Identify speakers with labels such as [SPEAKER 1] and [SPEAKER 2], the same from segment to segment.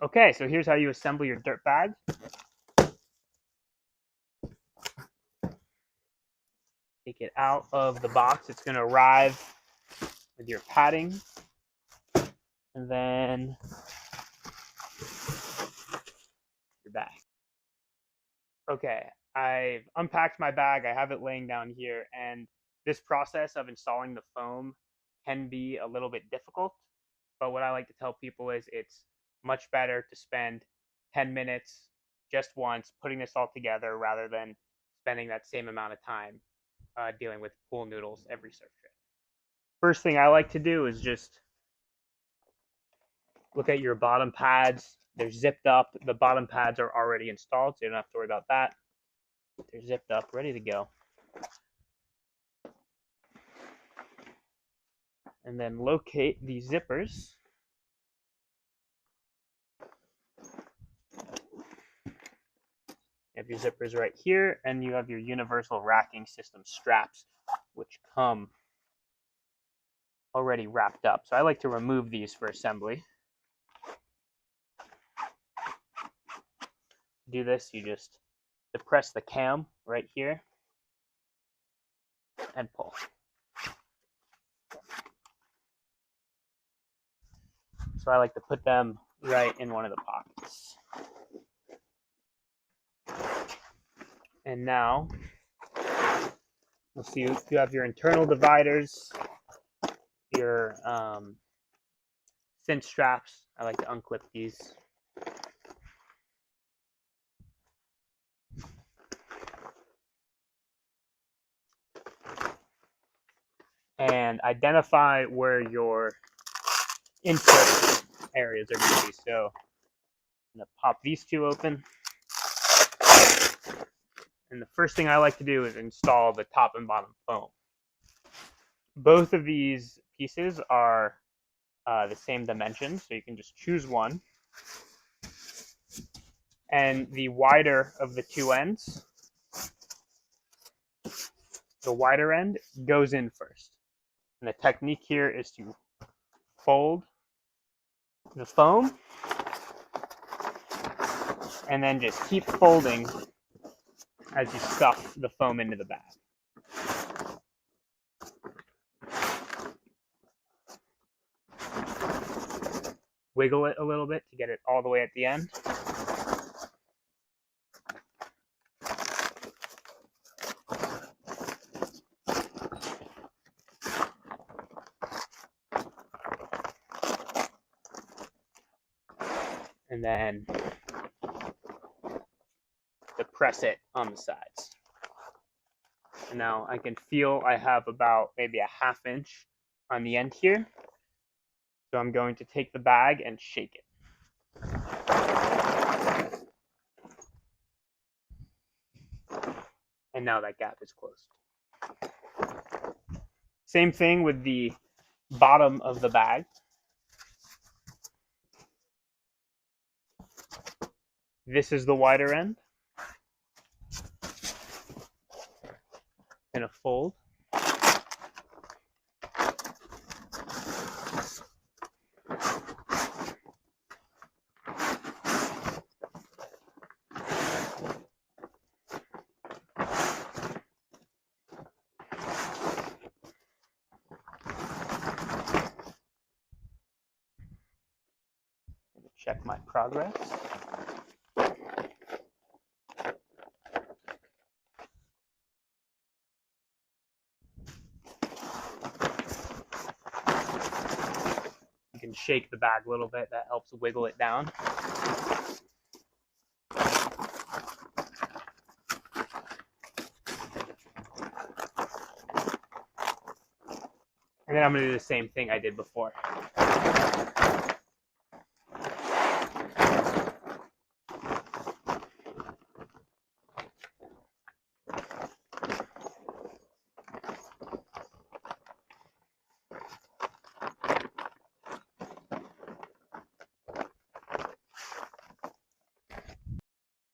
[SPEAKER 1] Okay, so here's how you assemble your dirt bag. Take it out of the box. It's going to arrive with your padding. And then your bag. Okay, I've unpacked my bag. I have it laying down here. And this process of installing the foam can be a little bit difficult. But what I like to tell people is it's much better to spend 10 minutes just once putting this all together rather than spending that same amount of time dealing with pool noodles every surf trip. First thing I like to do is just look at your bottom pads. They're zipped up. The bottom pads are already installed, so you don't have to worry about that. They're zipped up, ready to go. And then locate the zippers. You have your zippers right here, and you have your universal racking system straps, which come already wrapped up. So I like to remove these for assembly. To do this, you just depress the cam right here and pull. So I like to put them right in one of the pockets. And now, you'll see you have your internal dividers, your cinch straps. I like to unclip these. And identify where your insert areas are going to be. So I'm going to pop these two open. And the first thing I like to do is install the top and bottom foam. Both of these pieces are the same dimensions, so you can just choose one. And the wider of the two ends, the wider end goes in first. And the technique here is to fold the foam and then just keep folding as you stuff the foam into the bag. Wiggle it a little bit to get it all the way at the end. And then depress it on the sides. And now I can feel I have about maybe a ½ inch on the end here. So I'm going to take the bag and shake it. And now that gap is closed. Same thing with the bottom of the bag. This is the wider end. Gonna fold. Check my progress. You can shake the bag a little bit, that helps wiggle it down. And then I'm going to do the same thing I did before.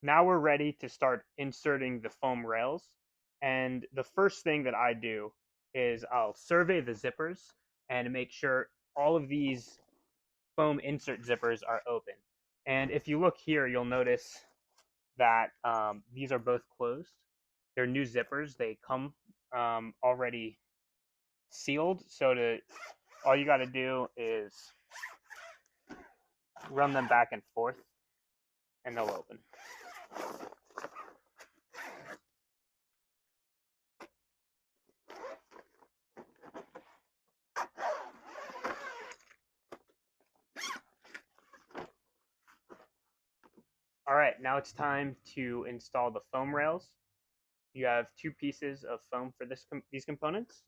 [SPEAKER 1] Now we're ready to start inserting the foam rails. And the first thing that I do is I'll survey the zippers and make sure all of these foam insert zippers are open. And if you look here, you'll notice that these are both closed. They're new zippers. They come already sealed. So all you got to do is run them back and forth, and they'll open. All right, now it's time to install the foam rails. You have two pieces of foam for these components.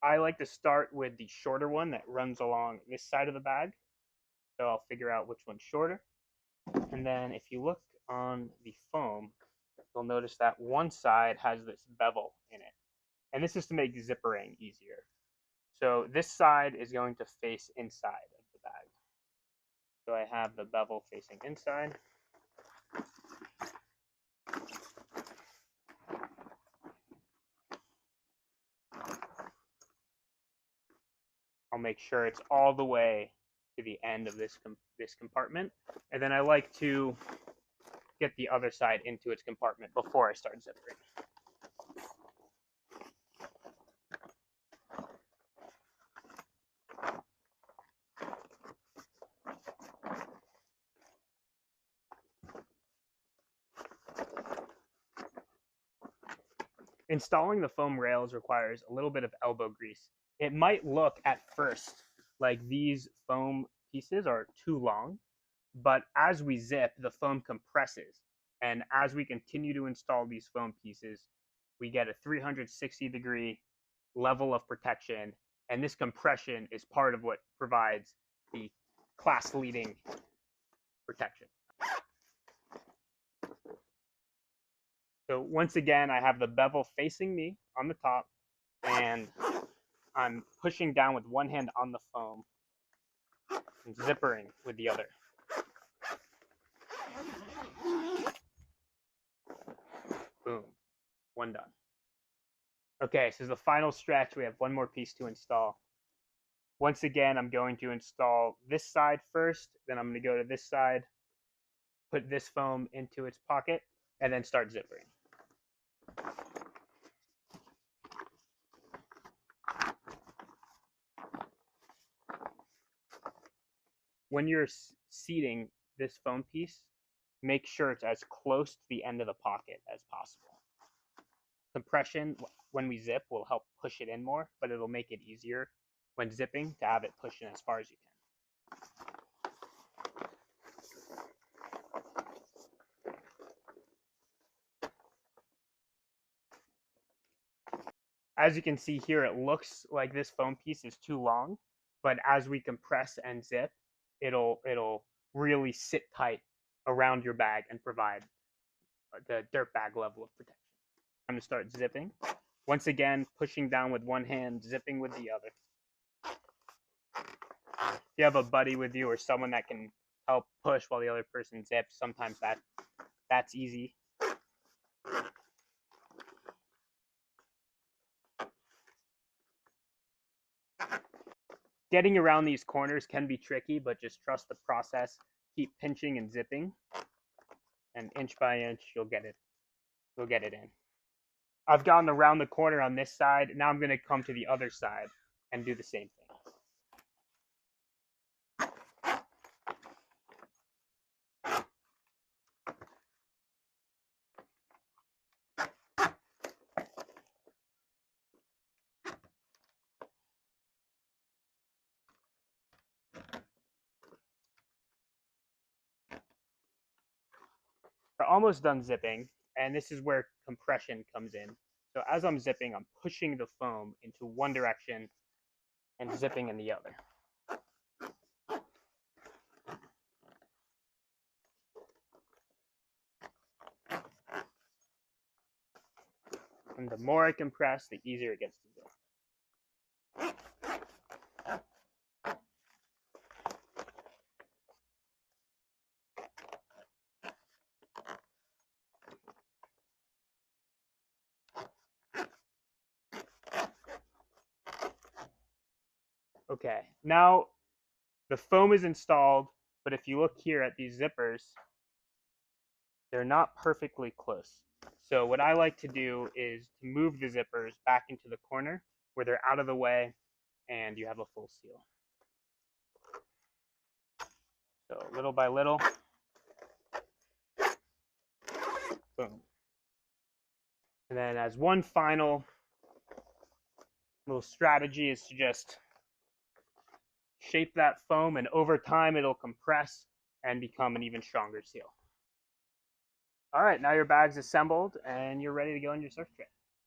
[SPEAKER 1] I like to start with the shorter one that runs along this side of the bag. So I'll figure out which one's shorter. And then if you look on the foam, you'll notice that one side has this bevel in it. And this is to make zippering easier. So this side is going to face inside of the bag. So I have the bevel facing inside. I'll make sure it's all the way to the end of this compartment. And then I like to get the other side into its compartment before I start zippering. Installing the foam rails requires a little bit of elbow grease. It might look at first like these foam pieces are too long, but as we zip, the foam compresses. And as we continue to install these foam pieces, we get a 360-degree level of protection. And this compression is part of what provides the class-leading protection. So once again, I have the bevel facing me on the top, and I'm pushing down with one hand on the foam and zippering with the other. Boom, one done. Okay, so the final stretch, we have one more piece to install. Once again, I'm going to install this side first, then I'm going to go to this side, put this foam into its pocket, and then start zippering. When you're seating this foam piece, make sure it's as close to the end of the pocket as possible. Compression, when we zip, will help push it in more, but it'll make it easier when zipping to have it push in as far as you can. As you can see here, it looks like this foam piece is too long, but as we compress and zip, it'll really sit tight around your bag and provide the DirtBag level of protection. I'm going to start zipping. Once again, pushing down with one hand, zipping with the other. If you have a buddy with you or someone that can help push while the other person zips, sometimes that's easy. Getting around these corners can be tricky, but just trust the process. Keep pinching and zipping, and inch by inch, you'll get it in. I've gotten around the corner on this side. Now I'm going to come to the other side and do the same thing. We're almost done zipping, and this is where compression comes in. So as I'm zipping, I'm pushing the foam into one direction and zipping in the other. And the more I compress, the easier it gets to zip. Okay, now the foam is installed, but if you look here at these zippers, they're not perfectly close. So what I like to do is to move the zippers back into the corner where they're out of the way and you have a full seal. So little by little, boom. And then as one final little strategy is to just shape that foam, and over time it'll compress and become an even stronger seal. All right, now your bag's assembled and you're ready to go on your surf trip.